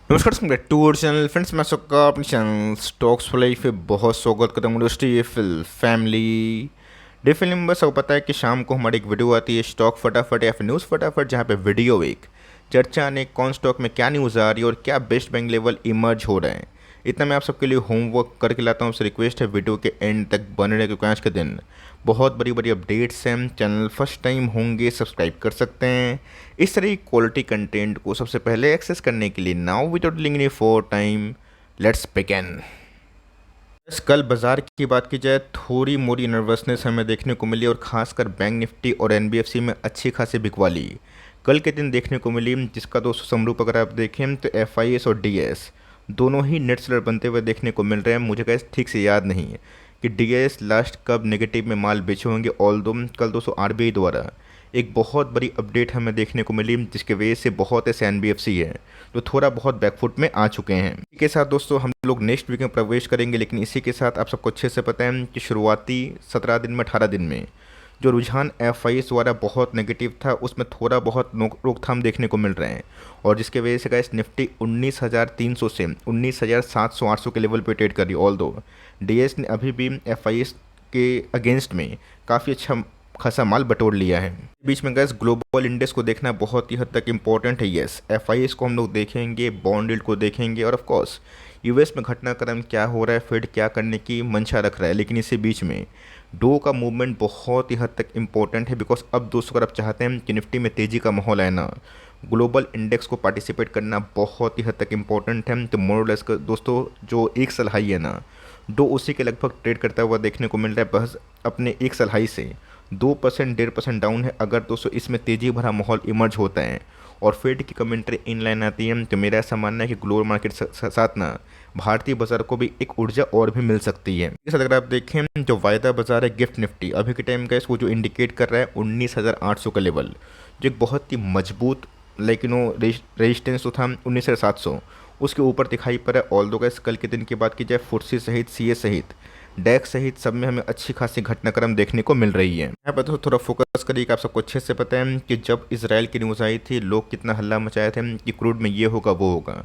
नमस्कार टू और channel friends, मैं सबका अपने चैनल स्टॉक्स फॉर लाइफ पे बहुत स्वागत करता हूँ। इंडस्ट्री फैमिली डे फिल्म बस सबको पता है कि शाम को हमारी एक वीडियो आती है स्टॉक फटाफट या फिर न्यूज़ फटाफट, जहाँ पे वीडियो एक चर्चा ने कौन स्टॉक में क्या न्यूज़ आ रही है और क्या बेस्ट बैंक लेवल इमर्ज हो रहे हैं। इतना मैं आप सबके लिए होमवर्क करके लाता हूँ। आपसे रिक्वेस्ट है वीडियो के एंड तक बने रहे, क्योंकि आज के दिन बहुत बड़ी बड़ी अपडेट्स हैं। चैनल फर्स्ट टाइम होंगे सब्सक्राइब कर सकते हैं इस तरह की क्वालिटी कंटेंट को सबसे पहले एक्सेस करने के लिए। Now without delaying any for time, let's begin. बस कल बाजार की बात की जाए, थोड़ी मोड़ी नर्वसनेस हमें देखने को मिली और खासकर बैंक निफ्टी और एनबीएफसी में अच्छी खासी बिकवाली कल के दिन देखने को मिली, जिसका दोस्तों समरूप अगर आप देखें तो एफआईएस और डीएस दोनों ही नेट सेलर बनते हुए देखने को मिल रहे हैं। मुझे कैसे ठीक से याद नहीं है कि डीएस लास्ट कब नेगेटिव में माल बेचे होंगे। ऑल दो कल दोस्तों आरबीआई द्वारा एक बहुत बड़ी अपडेट हमें देखने को मिली, जिसके वजह से बहुत ऐसे एनबीएफसी है जो थोड़ा बहुत बैकफुट में आ चुके हैं। इसी के साथ दोस्तों हम लोग नेक्स्ट वीक में प्रवेश करेंगे, लेकिन इसी के साथ आप सबको अच्छे से पता है कि शुरुआती 17 दिन में 18 दिन में जो रुझान एफआईएस द्वारा बहुत नेगेटिव था, उसमें थोड़ा बहुत रोकथाम देखने को मिल रहे हैं, और जिसके वजह से गाइस निफ्टी 19,300 से 19,700 800 के लेवल पे ट्रेड कर रही है। ऑल दो डीएस ने अभी भी एफआईएस के अगेंस्ट में काफ़ी अच्छा खासा माल बटोर लिया है। बीच में गैस ग्लोबल इंडेक्स को देखना बहुत ही हद तक इम्पोर्टेंट है। यस, एफआईएस को हम लोग देखेंगे, बॉन्ड यील्ड को देखेंगे, और ऑफ कोर्स यूएस में घटनाक्रम क्या हो रहा है, फेड क्या करने की मंशा रख रहा है। लेकिन इसी बीच में डो का मूवमेंट बहुत ही हद तक इम्पोर्टेंट है, बिकॉज अब दोस्तों अगर आप चाहते हैं कि निफ्टी में तेज़ी का माहौल है ना, ग्लोबल इंडेक्स को पार्टिसिपेट करना बहुत ही हद तक इम्पोर्टेंट है। तो मोरलेस का दोस्तों जो एक साल हाई है ना, डो उसी के लगभग ट्रेड करता हुआ देखने को मिल रहा है, बस अपने एक साल हाई से 2% 1.5% डाउन है। अगर दोस्तों इसमें तेज़ी भरा माहौल इमर्ज होता है और फेड की कमेंट्री इन लाइन आती है, तो मेरा ऐसा मानना है कि ग्लोबल मार्केट साथ ना भारतीय बाजार को भी एक ऊर्जा और भी मिल सकती है। इस अगर आप देखें जो वायदा बाजार है गिफ्ट निफ्टी अभी के टाइम का इसको जो इंडिकेट कर रहा है 19,800 का लेवल, जो एक बहुत ही मजबूत लेकिन वो रेजिस्टेंस तो था 19,700, उसके ऊपर दिखाई पड़ा है। ऑल दो गैस कल के दिन की बात की जाए, फुर्सी सहित सीए सहित डेक्स सहित सब में हमें अच्छी खासी घटनाक्रम देखने को मिल रही है। यहाँ पर तो थोड़ा फोकस करिए कि आप सबको अच्छे से पता है कि जब इसराइल की न्यूज़ आई थी, लोग कितना हल्ला मचाए थे कि क्रूड में ये होगा वो होगा।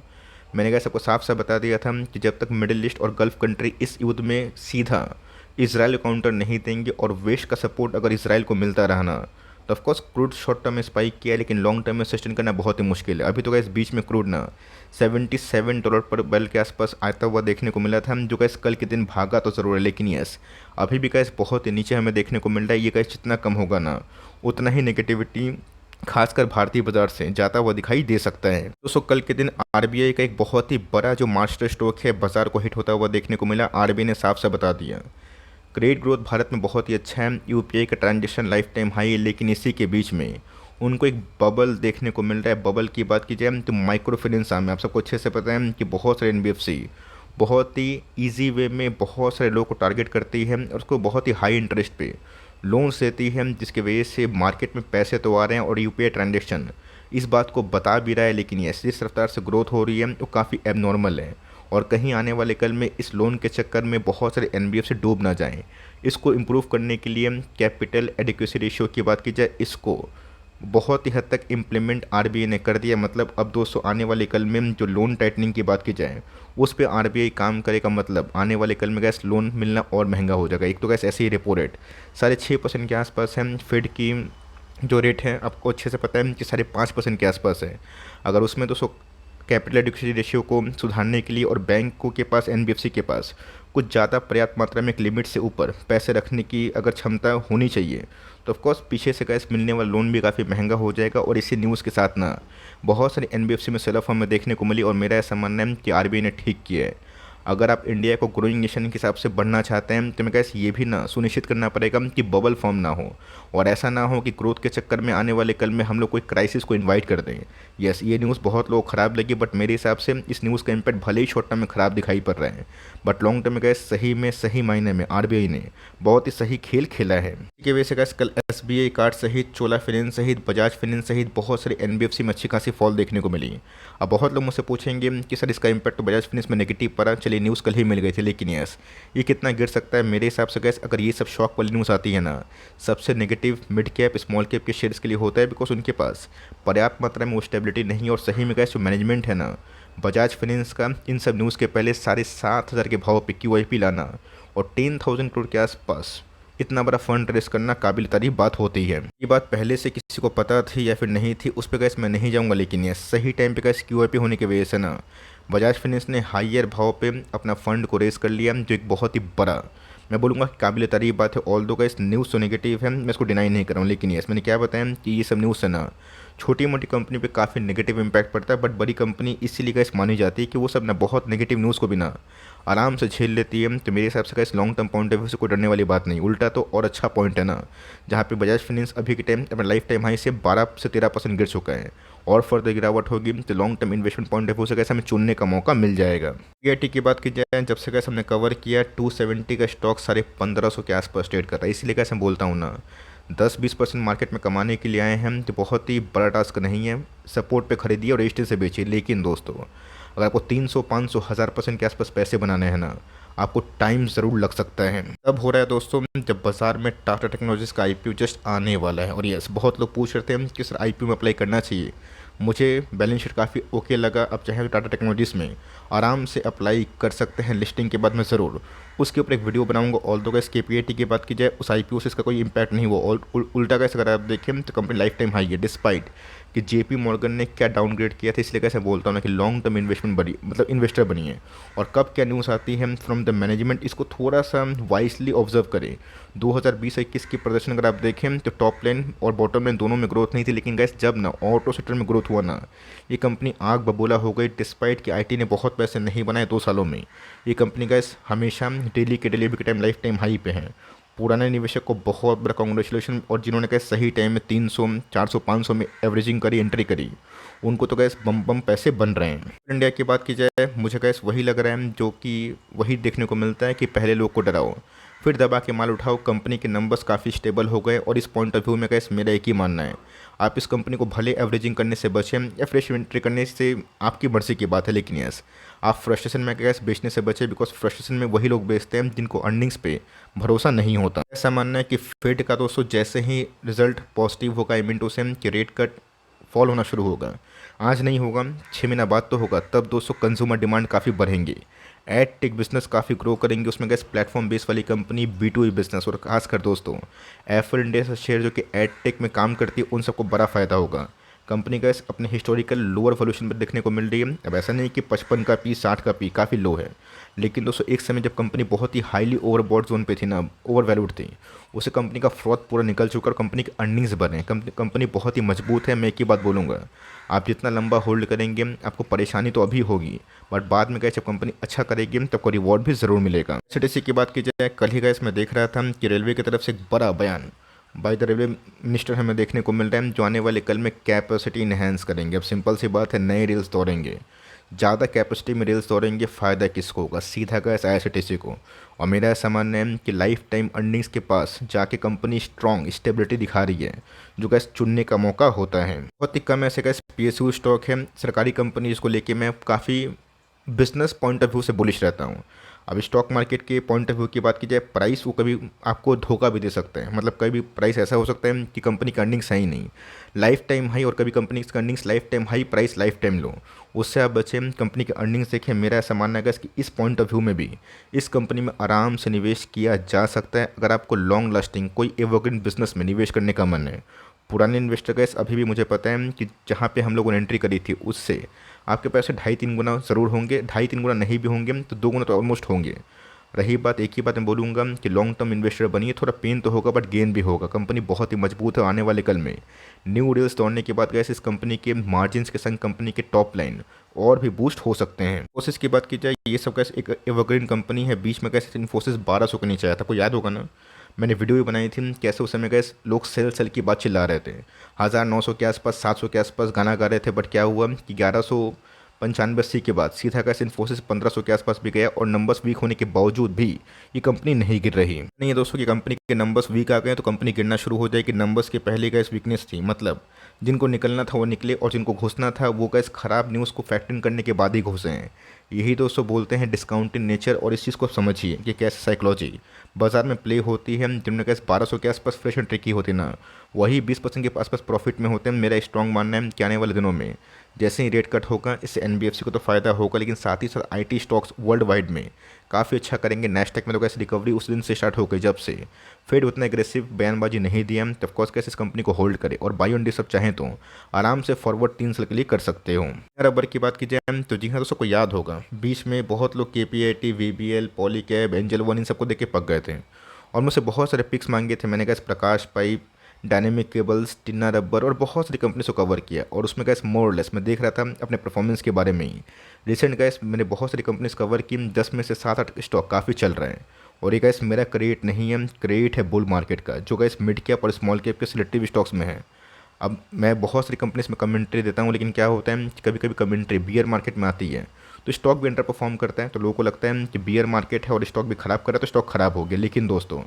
मैंने कहा सबको साफ साफ बता दिया था कि जब तक मिडिल ईस्ट और गल्फ कंट्री इस युद्ध में सीधा इसराइल को काउंटर नहीं देंगे और वेस्ट का सपोर्ट अगर इसराइल को मिलता रहा ना, तो ऑफकोर्स क्रूड शॉर्ट टर्म में स्पाइक किया है, लेकिन लॉन्ग टर्म में सस्टेन करना बहुत ही मुश्किल है। अभी तो गैस बीच में क्रूड ना $77 पर बैरल के आसपास आता हुआ देखने को मिला था, जो गैस कल के दिन भागा तो ज़रूर है, लेकिन यस अभी भी गैस बहुत ही नीचे हमें देखने को मिल रहा है। ये गैस जितना कम होगा ना, उतना ही नेगेटिविटी खासकर भारतीय बाजार से जाता हुआ दिखाई दे सकता है। दोस्तों कल के दिन आरबीआई का एक बहुत ही बड़ा जो मास्टर स्ट्रोक है बाजार को हिट होता हुआ देखने को मिला। आरबीआई ने साफ साफ बता दिया क्रेडिट ग्रोथ भारत में बहुत ही अच्छा है, यूपीआई का ट्रांजेक्शन लाइफ टाइम हाई है, लेकिन इसी के बीच में उनको एक बबल देखने को मिल रहा है। बबल की बात की जाए तो माइक्रो फाइनेंस में आप सबको अच्छे से पता है कि बहुत सारे एनबीएफसी बहुत ही ईजी वे में बहुत सारे लोगों को टारगेट करती है और उसको बहुत ही हाई इंटरेस्ट पे लोन्स देती है, जिसकी वजह से मार्केट में पैसे तो आ रहे हैं और यूपीआई ट्रांजेक्शन इस बात को बता भी रहा है। लेकिन ये जिस रफ्तार से ग्रोथ हो रही है वो काफ़ी एबनॉर्मल है, और कहीं आने वाले कल में इस लोन के चक्कर में बहुत सारे एनबीएफसी डूब ना जाएं। इसको इम्प्रूव करने के लिए कैपिटल एडिक्वेसी रेशियो की बात की जाए, इसको बहुत ही हद तक इम्प्लीमेंट आरबीआई ने कर दिया। मतलब अब दोस्तों आने वाले कल में जो लोन टाइटनिंग की बात की जाए उस पर आरबीआई काम करेगा, मतलब आने वाले कल में गैस लोन मिलना और महंगा हो जाएगा। एक तो गैस ऐसे ही रेपो रेट 6.5% के आसपास है, फेड की जो रेट है आपको अच्छे से पता है कि 5.5% के आसपास है। अगर उसमें तो कैपिटल एडिक्वेसी रेशियो को सुधारने के लिए और बैंकों के पास एनबीएफसी के पास कुछ ज़्यादा पर्याप्त मात्रा में एक लिमिट से ऊपर पैसे रखने की अगर क्षमता होनी चाहिए, तो ऑफकोर्स पीछे से कैश मिलने वाला लोन भी काफ़ी महंगा हो जाएगा। और इसी न्यूज़ के साथ ना बहुत सारे एनबीएफसी में सेल ऑफ हमें देखने को मिली, और मेरा ऐसा मानना है कि आरबीआई ने ठीक किया है। अगर आप इंडिया को ग्रोइंग नेशन के हिसाब से बढ़ना चाहते हैं, तो मैं कैसे ये भी ना सुनिश्चित करना पड़ेगा कि बबल फॉर्म ना हो, और ऐसा ना हो कि ग्रोथ के चक्कर में आने वाले कल में हम लोग कोई क्राइसिस को इनवाइट कर दें। यस, ये न्यूज़ बहुत लोग ख़राब लगी, बट मेरे हिसाब से इस न्यूज़ का इम्पैक्ट भले ही शॉर्ट टर्म में ख़राब दिखाई पड़ रहा है, बट लॉन्ग टर्म में गैस सही में सही मायने में आरबीआई ने बहुत ही सही खेल खेला है। इसकी वजह से गैस कल एसबीआई कार्ड सहित चोला फाइनेंस सहित बजाज फाइनेंस सहित बहुत सारे एनबीएफसी में अच्छी खासी फॉल देखने को मिली। अब बहुत लोग मुझसे पूछेंगे कि सर इसका इम्पैक्ट तो बजाज फाइनेंस में नेगेटिव पड़ा, चलिए न्यूज़ कल ही मिल गई थी, लेकिन यस ये कितना गिर सकता है मेरे हिसाब से गैस अगर ये सब शॉक वाली न्यूज़ आती है ना, सबसे negative mid cap small cap के शेयर्स के लिए होता है, बिकॉज उनके पास पर्याप्त मात्रा में वो स्टेबिलिटी नहीं है, और सही में गैस जो मैनेजमेंट है ना बजाज फाइनेंस का इन सब न्यूज़ के पहले 7,500 के भाव पे QIP लाना और 10,000 करोड़ के आसपास इतना बड़ा फंड रेस करना काबिल तारीफ बात होती है। ये बात पहले से किसी को पता थी या फिर नहीं थी उस पर गैस मैं नहीं जाऊंगा, लेकिन ये सही टाइम पे गैस QIP होने की वजह से ना बजाज फाइनेंस ने हायर भाव पे अपना फंड को रेस कर लिया, जो एक बहुत ही बड़ा, मैं बोलूँगा काबिल तारीफ बात है। ऑल दो का इस न्यूज़ तो नेगेटिव है, मैं इसको डिनाई नहीं कर रहा हूँ, लेकिन यस मैंने क्या बताया कि ये सब न्यूज़ से ना छोटी मोटी कंपनी पे काफ़ी नेगेटिव इम्पैक्ट पड़ता है, बट बड़ी कंपनी इसीलिए गैस मानी जाती है कि वो सब ना बहुत नेगेटिव न्यूज़ को भी ना आराम से झेल लेती है। तो मेरे हिसाब से gas long term point of view से कोई डरने वाली बात नहीं, उल्टा तो और अच्छा पॉइंट है ना, जहाँ पे बजाज फाइनेंस अभी के टाइम अपने लाइफ टाइम हाई से 12 से 13% गिर चुका है और फर्दर गिरावट होगी तो long term investment point of view से कैसे हमें चुनने का मौका मिल जाएगा। PIT की बात की जाए, जब से कैसे हमने कवर किया 270 का स्टॉक 1550 के आसपास ट्रेड कर रहा है, इसीलिए कैसे मैं बोलता हूँ ना 10-20% मार्केट में कमाने के लिए आए हैं तो बहुत ही बड़ा टास्क नहीं है, सपोर्ट पे खरीदिए और रजिस्ट्री से बेचिए। लेकिन दोस्तों अगर आपको 300, 500, 1000% के आसपास पैसे बनाने हैं ना, आपको टाइम ज़रूर लग सकता है। तब हो रहा है दोस्तों जब बाजार में टाटा टेक्नोलॉजीज़ का IPO जस्ट आने वाला है। और यस बहुत लोग पूछ रहे थे कि सर IPO में अप्लाई करना चाहिए, मुझे बैलेंस शीट काफ़ी ओके लगा, अब चाहे टाटा टेक्नोलॉजीज़ में आराम से अप्लाई कर सकते हैं। लिस्टिंग के बाद मैं ज़रूर उसके ऊपर एक वीडियो बनाऊंगा। ऑल दो गैस PIT की बात की जाए उस IPO से इसका कोई इम्पैक्ट नहीं हुआ, उल्टा गैस अगर आप देखें तो कंपनी लाइफ टाइम हाई है, डिस्पाइट कि JP मॉर्गन ने क्या डाउनग्रेड किया था। इसलिए कैसे बोलता हूँ ना कि लॉन्ग टर्म इन्वेस्टमेंट बनी, मतलब इन्वेस्टर बनी है। और कब क्या न्यूज़ आती है फ्रॉम द मैनेजमेंट, इसको थोड़ा सा वाइसली ऑब्जर्व करें। 2020-21 की प्रदर्शन अगर आप देखें तो टॉप लाइन और बॉटम लाइन दोनों में ग्रोथ नहीं थी, लेकिन गैस जब ना ऑटो सेक्टर में ग्रोथ हुआ ना, ये कंपनी आग बबूला हो गई। डिस्पाइट कि IT ने बहुत पैसे नहीं बनाए 2 सालों में, ये कंपनी गैस हमेशा डेली के डिलीवरी के टाइम लाइफ टाइम हाई पे है। पुराने निवेशक को बहुत बड़ा कॉन्ग्रेचुलेशन, और जिन्होंने कहा सही टाइम में 300, 400, 500 में एवरेजिंग करी, एंट्री करी, उनको तो गैस बम बम पैसे बन रहे हैं। इंडिया की बात की जाए मुझे गैस वही लग रहा है जो कि वही देखने को मिलता है कि पहले लोग को डराओ फिर दबा के माल उठाओ। कंपनी के नंबर्स काफ़ी स्टेबल हो गए और इस पॉइंट ऑफ व्यू में गैस मेरा एक ही मानना है, आप इस कंपनी को भले एवरेजिंग करने से बचें या फ्रेश एंट्री करने से आपकी मर्जी की बात है, लेकिन यस आप फ्रस्ट्रेशन में गैस बेचने से बचें, बिकॉज फ्रस्ट्रेशन में वही लोग बेचते हैं जिनको अर्निंग्स पे भरोसा नहीं होता। ऐसा मानना है कि फेड का दोस्तों जैसे ही रिजल्ट पॉजिटिव होगा, आई मीन टू से कि रेट कट फॉल होना शुरू होगा, आज नहीं होगा 6 महीना बाद तो होगा, तब दोस्तों कंज्यूमर डिमांड काफ़ी बढ़ेंगी, एड टेक बिजनेस काफ़ी ग्रो करेंगे। उसमें गैस प्लेटफॉर्म बेस वाली कंपनी B2B बिजनेस और खासकर दोस्तों एफल इंडिया से शेयर जो कि एड टेक में काम करती है उन सबको बड़ा फ़ायदा होगा। कंपनी गैस अपने हिस्टोरिकल लोअर वैल्यूएशन पर देखने को मिल रही है। अब ऐसा नहीं कि 55 का पी 60 का पी काफ़ी लो है, लेकिन दोस्तों एक समय जब कंपनी बहुत ही हाईली ओवरबॉट जोन पे थी ना, ओवर वैल्यूड थी, उसे कंपनी का फ्रॉड पूरा निकल चुका और कंपनी के अर्निंग्स बढ़ रहे हैं। कंपनी बहुत ही मजबूत है। मैं एक ही बात बोलूँगा, आप जितना लंबा होल्ड करेंगे आपको परेशानी तो अभी होगी, बट बाद में गैस जब कंपनी अच्छा करेगी तो आपको रिवॉर्ड भी ज़रूर मिलेगा। CTC की बात की जाए, कल ही गैस मैं देख रहा था कि रेलवे की तरफ से एक बड़ा बयान बाय द रेलवे मिनिस्टर हमें देखने को मिल रहा है, जो आने वाले कल में कैपेसिटी इन्हेंस करेंगे। अब सिंपल सी बात है, नए रेल्स दौड़ेंगे, ज़्यादा कैपेसिटी में रेल्स दौड़ेंगे, फ़ायदा किसको होगा? सीधा गैस IRCTC को। और मेरा ऐसा मानना है कि लाइफ टाइम अर्निंग्स के पास जाके कंपनी स्ट्रॉन्ग स्टेबिलिटी दिखा रही है, जो गैस चुनने का मौका होता है। बहुत ही कम ऐसे गैस PSU स्टॉक है सरकारी कंपनी, जिसको लेके मैं काफ़ी बिजनेस पॉइंट ऑफ व्यू से बुलिश रहता हूँ। अब स्टॉक मार्केट के पॉइंट ऑफ व्यू की बात की जाए, प्राइस वो कभी आपको धोखा भी दे सकते हैं, मतलब कभी प्राइस ऐसा हो सकता है कि कंपनी की अर्निंग्स है ही नहीं, लाइफ टाइम हाई, और कभी कंपनी की earnings lifetime high, price lifetime low, उससे आप बचें। कंपनी की अर्निंग्स देखें। मेरा ऐसा मानना है कि इस पॉइंट ऑफ व्यू में भी इस कंपनी में आराम से निवेश किया जा सकता है, अगर आपको लॉन्ग लास्टिंग कोई एवरग्रीन बिजनेस में निवेश करने का मन है। पुराने इन्वेस्टर गैस अभी भी मुझे पता है कि जहाँ पे हम लोगों ने एंट्री करी थी उससे आपके पैसे 2.5-3 गुना ज़रूर होंगे, 2.5-3 गुना नहीं भी होंगे तो 2 गुना तो ऑलमोस्ट होंगे। रही बात, एक ही बात मैं बोलूँगा कि लॉन्ग टर्म इन्वेस्टर बनिए, थोड़ा पेन तो होगा बट गेन भी होगा। कंपनी बहुत ही मजबूत है, आने वाले कल में न्यू डील्स तोड़ने के बाद गैस इस कंपनी के मार्जिन्स के संग कंपनी के टॉप लाइन और भी बूस्ट हो सकते हैं। इन्फोसिस की बात की जाए, ये सब गैस एक एवरग्रीन कंपनी है। बीच में गैस इन्फोसिस 1200 का नीचे आया था, आपको याद होगा ना, मैंने वीडियो भी बनाई थी कैसे उस समय गैस लोग सेल की बात चिल्ला रहे थे, 1900 के आसपास 700 के आसपास गाना गा रहे थे, बट क्या हुआ कि 1195 के बाद सीधा गैस इन्फोसिस 1500 के आसपास भी गया, और नंबर्स वीक होने के बावजूद भी ये कंपनी नहीं गिर रही। नहीं है दोस्तों कि कंपनी के नंबर्स वीक आ गए तो कंपनी गिरना शुरू हो जाएगी। नंबर्स के पहले गैस वीकनेस थी, मतलब जिनको निकलना था वो निकले और जिनको घुसना था वो गैस खराब न्यूज़ को फैक्टर करने के बाद ही घुसे हैं। यही दोस्तों बोलते हैं डिस्काउंटिंग नेचर, और इस चीज़ को समझिए कि कैसे साइकोलॉजी बाजार में प्ले होती है। जिनमें कैसे 1200 के आसपास फ्रेश एंट्री की होती ना, वही 20% के आसपास प्रॉफिट में होते हैं। मेरा स्ट्रॉन्ग मानना है कि आने वाले दिनों में जैसे ही रेट कट होगा इससे एनबीएफसी को तो फ़ायदा होगा, लेकिन साथ ही साथ आईटी स्टॉक्स वर्ल्ड वाइड में काफ़ी अच्छा करेंगे। नेस्डैक में तो कैसे रिकवरी उस दिन से स्टार्ट हो गई जब से फेड उतना एग्रेसिव बयानबाजी नहीं दिया, तब कोर्स कैसे इस कंपनी को होल्ड करे और बाई ऑन डिप सब चाहें तो आराम से फॉरवर्ड 3 साल के लिए कर सकते हो। रबर की बात की जाए तो जी हाँ दोस्तों को याद होगा बीच में बहुत लोग KPIT, VBL, Polycab, angel one in सबको देख के पक गए थे और मुझसे बहुत सारे पिक्स मांगे थे। मैंने कहा प्रकाश पाइप, डायनेमिक केबल्स, टिन्ना रबर और बहुत सारी कंपनी को कवर किया और उसमें गैस मोर लेस मैं देख रहा था अपने परफॉर्मेंस के बारे में ही। रिसेंट गैस मैंने बहुत सारी कंपनीज कवर की, 10 में से 7-8 स्टॉक काफ़ी चल रहे हैं और ये गैस मेरा क्रेडिट नहीं है, क्रेडिट है बुल मार्केट का जो गैस मिड कैप और स्मॉल कैप के सिलेक्टिव स्टॉक्स में है। अब मैं बहुत सारी कंपनीज में कमेंट्री देता हूँ, लेकिन क्या होता है कि कभी कभी कमेंट्री बियर मार्केट में आती है तो स्टॉक भी अंडर परफॉर्म करता है, तो लोगों को लगता है कि बियर मार्केट है और स्टॉक भी खराब कर रहा है तो स्टॉक खराब हो गया। लेकिन दोस्तों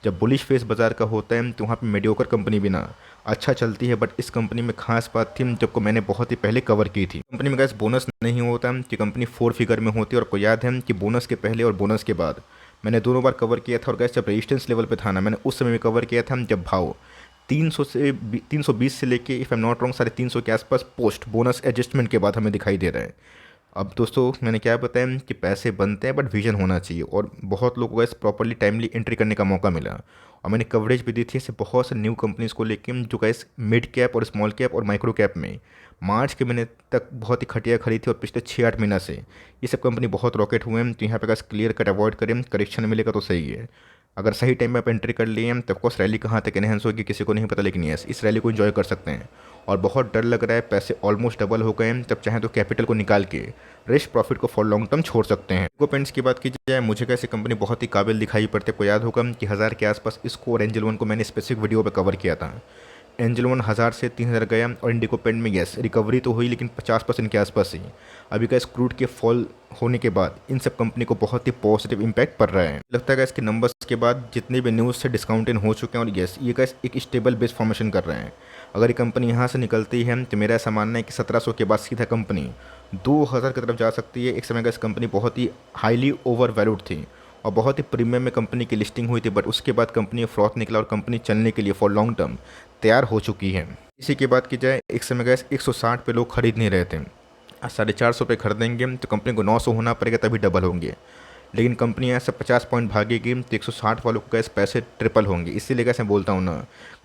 जब बुलिश फेस बाजार का होता है तो वहाँ पे मीडियोकर कंपनी भी ना अच्छा चलती है। बट इस कंपनी में खास बात थी जब को मैंने बहुत ही पहले कवर की थी। कंपनी में गैस बोनस नहीं होता कि कंपनी 4 फिगर में होती है और आपको याद है कि बोनस के पहले और बोनस के बाद मैंने दोनों बार कवर किया था। और गैस जब रेजिस्टेंस लेवल पे था ना मैंने उस समय भी कवर किया था जब भाव 320 से लेके if I am not wrong 350 के आसपास पोस्ट बोनस एडजस्टमेंट के बाद हमें दिखाई दे रहा है। अब दोस्तों मैंने क्या बताया कि पैसे बनते हैं बट विजन होना चाहिए और बहुत लोगों को इस प्रॉपर्ली टाइमली एंट्री करने का मौका मिला और मैंने कवरेज भी दी थी ऐसे बहुत से न्यू कंपनीज़ को लेके जो गैस मिड कैप और स्मॉल कैप और माइक्रो कैप में मार्च के महीने तक बहुत ही घटिया खड़ी थी और पिछले 6-8 महीना से ये सब कंपनी बहुत रॉकेट हुए हैं। तो यहाँ पे गैस क्लियर कट अवॉइड करें, करेक्शन मिलेगा तो सही है। अगर सही टाइम में आप एंट्री कर लिए तो ऑफकोर्स रैली कहाँ तक एनहेंस होगी किसी को नहीं पता, लेकिन यस इस रैली को एंजॉय कर सकते हैं। और बहुत डर लग रहा है, पैसे ऑलमोस्ट डबल हो गए हैं, तब चाहें तो कैपिटल को निकाल के रिस्क प्रॉफिट को फॉर लॉन्ग टर्म छोड़ सकते हैं। इको पेंट्स की बात की जाए मुझे कैसे कंपनी बहुत ही काबिल दिखाई पड़ती है। आपको याद होगा कि 1000 के आसपास इसको और एंजल वन को मैंने स्पेसिफिक वीडियो पर कवर किया था। एंजल वन 1000 से 3000 गया और इंडिको पेंट में यस रिकवरी तो हुई लेकिन 50% के आसपास ही। अभी का क्रूड के फॉल होने के बाद इन सब कंपनी को बहुत ही पॉजिटिव इम्पैक्ट पड़ रहा है। लगता है इसके नंबर्स के बाद जितने भी न्यूज़ से डिस्काउंटेड हो चुके हैं और यस ये का एक स्टेबल बेस फॉर्मेशन कर रहे हैं। अगर ये कंपनी यहाँ से निकलती है तो मेरा ऐसा मानना है कि 1700 के बाद सीधा कंपनी 2000 की तरफ जा सकती है। एक समय का इस कंपनी बहुत ही हाईली ओवर वैल्यूड थी और बहुत ही प्रीमियम में कंपनी की लिस्टिंग हुई थी, बट उसके बाद कंपनी फ्रॉथ निकला और कंपनी चलने के लिए फॉर लॉन्ग टर्म तैयार हो चुकी है। इसी की बात की जाए एक समय गैस 160 पे लोग खरीद नहीं रहे थे, आज 450 पे खरीदेंगे तो कंपनी को 900 होना पड़ेगा तभी डबल होंगे। लेकिन कंपनी ऐसे 50 पॉइंट भागेगी तो 160 वालों को गैस पैसे ट्रिपल होंगे। इसीलिए गैस मैं बोलता हूँ ना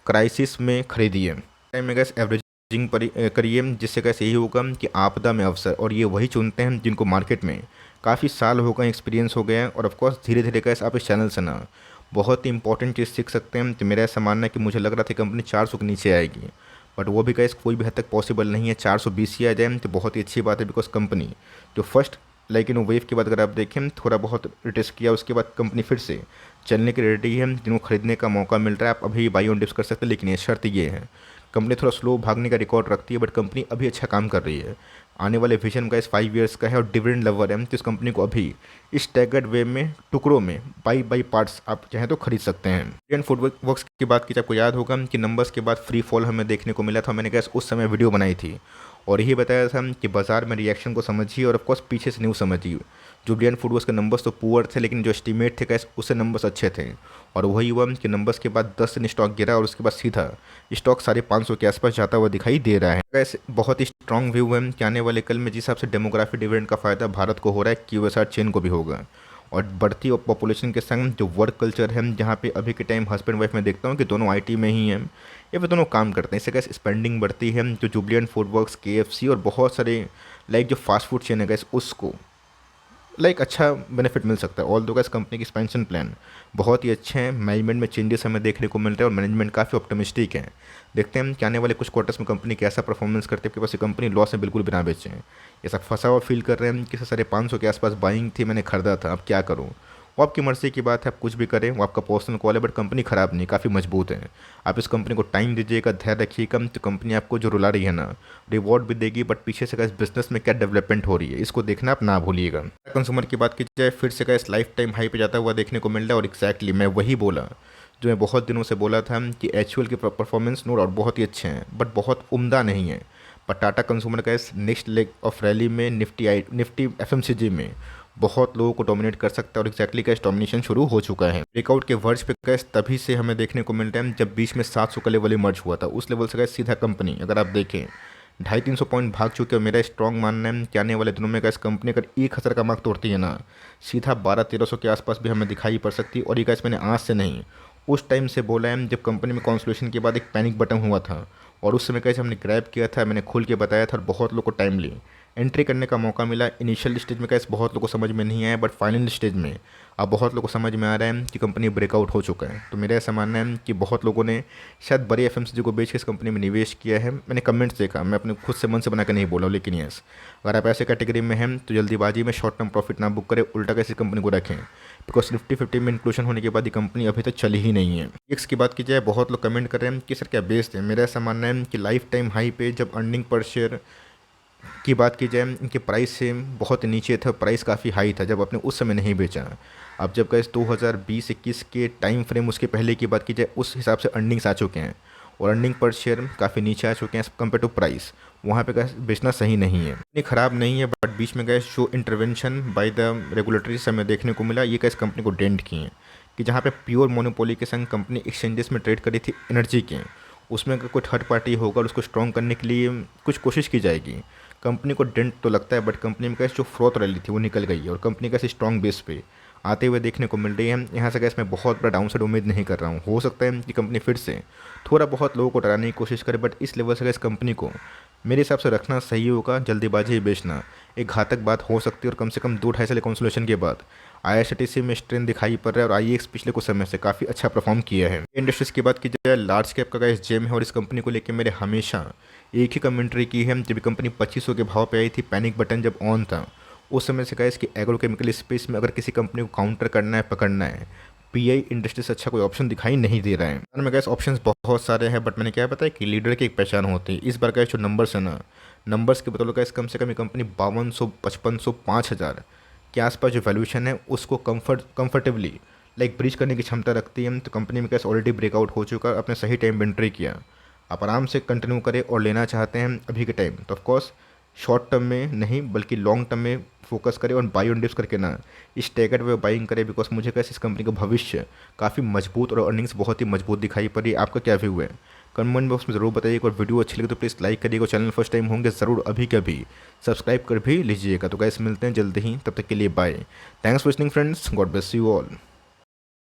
क्राइसिस में खरीदिए, टाइम में गैस एवरेजिंग करिए, जिससे गैस यही होगा कि आपदा में अवसर। और ये वही चुनते हैं जिनको मार्केट में काफ़ी साल हो गए, एक्सपीरियंस हो गया है। और ऑफकोर्स धीरे धीरे गैस आप इस चैनल से ना बहुत ही इंपॉर्टेंट चीज़ सीख सकते हैं। तो मेरा ऐसा मानना है कि मुझे लग रहा था कंपनी 400 के नीचे आएगी, बट वो भी गैस कोई भी हद तक पॉसिबल नहीं है। 420 ही आ जाए तो बहुत ही अच्छी बात है, बिकॉज कंपनी जो फर्स्ट वेव के बाद अगर आप देखें थोड़ा बहुत रिटेस्ट किया, उसके बाद कंपनी फिर से चलने की रेडी है। जिनको खरीदने का मौका मिल रहा है आप अभी बाई ऑन डिप्स कर सकते हैं, लेकिन ये शर्त ये है कंपनी थोड़ा स्लो भागने का रिकॉर्ड रखती है, बट कंपनी अभी अच्छा काम कर रही है। आने वाले विजन का इस 5 ईयर्स का है और डिविडेंड लवर है, तो इस कंपनी को अभी स्टैगर्ड वे में टुकड़ों में बाई पार्ट्स आप चाहें तो खरीद सकते हैं। इंडियन फूड वर्क्स की बात की आपको याद होगा कि नंबर्स के बाद फ्री फॉल हमें देखने को मिला था। मैंने गैस उस समय वीडियो बनाई थी और यही बताया था कि बाजार में रिएक्शन को समझिए और ऑफकोर्स पीछे से न्यूज़ समझिए। जो इंडियन फूड वर्क्स के नंबर्स तो पुअर थे, लेकिन जो एस्टीमेट थे गैस उससे नंबर्स अच्छे थे। और वही हुआ कि नंबर्स के बाद 10 दिन स्टॉक गिरा और उसके बाद सीधा स्टॉक 550 के आसपास जाता हुआ दिखाई दे रहा है। गैस बहुत ही स्ट्रॉन्ग व्यू है कि आने वाले कल में जिस हिसाब से डेमोग्राफी डिविडेंड का फ़ायदा भारत को हो रहा है QSR चेन को भी होगा। और बढ़ती पॉपुलेशन के संग जो वर्क कल्चर है, जहाँ पे अभी के टाइम हस्बैंड वाइफ में देखता हूँ कि दोनों IT में ही हैं या फिर दोनों काम करते हैं, इससे गैस स्पेंडिंग बढ़ती है। जो जुबलिएंट फूड वर्क्स, KFC और बहुत सारे जो फास्ट फूड चेन है गैस उसको अच्छा बेनिफिट मिल सकता है। ऑल दो गैस कंपनी की एक्सपेंशन प्लान बहुत ही अच्छे हैं, मैनेजमेंट में चेंजेस हमें देखने को मिल रहे हैं और मैनेजमेंट काफ़ी ऑप्टिमिस्टिक है। देखते हैं कि आने वाले कुछ क्वार्टर्स में कंपनी कैसा परफॉर्मेंस करती है। आपके पास ये कंपनी लॉस में बिल्कुल भी ना बेचें, ये सब फंसा हुआ फील कर रहे हैं कि 550 के आसपास बाइंग थी, मैंने खरीदा था, अब क्या करूँ। वो आपकी मर्ज़ी की बात है, आप कुछ भी करें, वो आपका पर्सनल कॉल है, बट कंपनी ख़राब नहीं, काफ़ी मजबूत है। आप इस कंपनी को टाइम दीजिएगा, धैर्य रखिएगा, तो कंपनी आपको जो रुला रही है ना रिवॉर्ड भी देगी, बट पीछे से इस बिजनेस में क्या डेवलपमेंट हो रही है इसको देखना आप ना भूलिएगा। कंज्यूमर की बात की जाए फिर से इस लाइफ टाइम हाई पे जाता हुआ देखने को मिल रहा है। और एक्जैक्टली मैं वही बोला जो मैं बहुत दिनों से बोला था कि HUL के परफॉर्मेंस नो डाउट बहुत ही अच्छे हैं, बट बहुत उम्दा नहीं है। पर टाटा कंज्यूमर का इस नेक्स्ट लेग ऑफ रैली में निफ्टी FMCG में बहुत लोगों को डोमिनेट कर सकता है और एक्जैक्टली कैश डोमिनेशन शुरू हो चुका है। ब्रेकआउट के वर्ज पे कैश तभी से हमें देखने को मिल रहा है जब बीच में 700 का लेवल इमर्ज हुआ था। उस लेवल से कैश सीधा कंपनी अगर आप देखें 250-300 पॉइंट भाग चुके हैं। मेरा स्ट्रॉन्ग मानना है कि आने वाले दिनों में गाइस कंपनी अगर 1000 का मार्क तोड़ती है ना, सीधा 1200-1300 के आसपास भी हमें दिखाई पड़ सकती है। और ये गाइस मैंने आज से नहीं, उस टाइम से बोला है जब कंपनी में कॉन्सोलेशन के बाद एक पैनिक बटन हुआ था, और उस समय कैसे हमने ग्रैब किया था, मैंने खुल के बताया था और बहुत लोग को टाइमली एंट्री करने का मौका मिला। इनिशियल स्टेज में कैसे बहुत लोगों को समझ में नहीं आया, बट फाइनल स्टेज में अब बहुत लोगों को समझ में आ रहा है कि कंपनी ब्रेकआउट हो चुका है। तो मेरा ऐसा मानना है कि बहुत लोगों ने शायद बड़े एफएमसीजी को बेच के इस कंपनी में निवेश किया है। मैंने कमेंट्स देखा, मैं अपने खुद से मन से बना के नहीं बोला, लेकिन यस, अगर आप ऐसे कैटेगरी में हैं तो जल्दीबाजी में शॉर्ट टर्म प्रॉफिट ना बुक करें, उल्टा कैसे कंपनी को रखें, बिकॉज निफ्टी 50 में इंक्लूजन होने के बाद ये कंपनी अभी तक चली ही नहीं है। एक्स की बात की जाए, बहुत लोग कमेंट कर रहे हैं कि सर क्या बेस्ड है। मेरा ऐसा मानना है कि लाइफ टाइम हाई पे जब अर्निंग पर शेयर की बात की जाए, इनके प्राइस से बहुत नीचे था, प्राइस काफ़ी हाई था जब आपने उस समय नहीं बेचा। अब जब गैस 2020-21 के टाइम फ्रेम उसके पहले की बात की जाए, उस हिसाब से अर्निंग्स आ चुके हैं और अर्निंग पर शेयर काफ़ी नीचे आ चुके हैं कंपेयर टू प्राइस। वहाँ पे गैस बेचना सही नहीं है, इतनी ख़राब नहीं है, बट बीच में गैस जो इंटरवेंशन बाय द रेगुलेटरी समय देखने को मिला, ये गैस कंपनी को डेंट किए कि जहाँ पे प्योर मोनोपोली के संग कंपनी एक्सचेंजेस में ट्रेड करी थी एनर्जी के, उसमें अगर कोई थर्ड पार्टी होगा और उसको स्ट्रॉन्ग करने के लिए कुछ कोशिश की जाएगी, कंपनी को डेंट तो लगता है, बट कंपनी में कैसे जो फ्रोथ रैली थी वो निकल गई है और कंपनी कैसे स्ट्रॉन्ग बेस पे आते हुए देखने को मिल रही है। यहाँ से गैस मैं बहुत बड़ा डाउनसाइड उम्मीद नहीं कर रहा हूँ। हो सकता है कि कंपनी फिर से थोड़ा बहुत लोगों को डराने की कोशिश करे, बट इस लेवल से गैस कंपनी को मेरे हिसाब से रखना सही होगा। जल्दीबाजी ही बेचना एक घातक बात हो सकती है, और कम से कम 2-2.5 साल कंसोलेशन के बाद आईआरसीटीसी में स्ट्रेंथ दिखाई पड़ रहा है और आईएक्स पिछले कुछ समय से काफ़ी अच्छा परफॉर्म किया है। इंडस्ट्रीज की बात की जाए, लार्ज कैप का गैस जेम है और इस कंपनी को लेकर मेरे हमेशा एक ही कमेंट्री की है। जब कंपनी 2500 के भाव पे आई थी, पैनिक बटन जब ऑन था, उस समय से कहा इसकी एग्रोकेमिकल स्पेस में अगर किसी कंपनी को काउंटर करना है, पकड़ना है, पीआई इंडस्ट्री से अच्छा कोई ऑप्शन दिखाई नहीं दे रहा है। में गैस ऑप्शंस बहुत सारे हैं, बट मैंने क्या बताया कि लीडर की एक पहचान होती है। इस बार का जो नंबर्स है ना, नंबर्स के बदौलत गैस कम से कम ये कंपनी 5200, 5500, 5000 के आसपास जो वैल्यूएशन है उसको कंफर्टेबली ब्रीच करने की क्षमता रखती है। तो कंपनी में कैसे ऑलरेडी ब्रेकआउट हो चुका है, अपने सही टाइम में एंट्री किया, आप आराम से कंटिन्यू करें और लेना चाहते हैं अभी के टाइम तो ऑफकोर्स शॉर्ट टर्म में नहीं बल्कि लॉन्ग टर्म में फोकस करें और बाई ऑन डिप्स करके ना इस टैगेट पे बाइंग करें, बिकॉज मुझे कैसे इस कंपनी का भविष्य काफ़ी मजबूत और अर्निंग्स बहुत ही मजबूत दिखाई पड़ रही है। आपका क्या व्यू है कमेंट बॉक्स में ज़रूर बताइएगा, और वीडियो अच्छी लगे तो प्लीज़ लाइक करिएगा। चैनल फर्स्ट टाइम होंगे ज़रूर अभी कभी सब्सक्राइब कर भी लीजिएगा। तो गाइस मिलते हैं जल्दी ही, तब तक के लिए bye. Thanks for listening friends, God bless you all.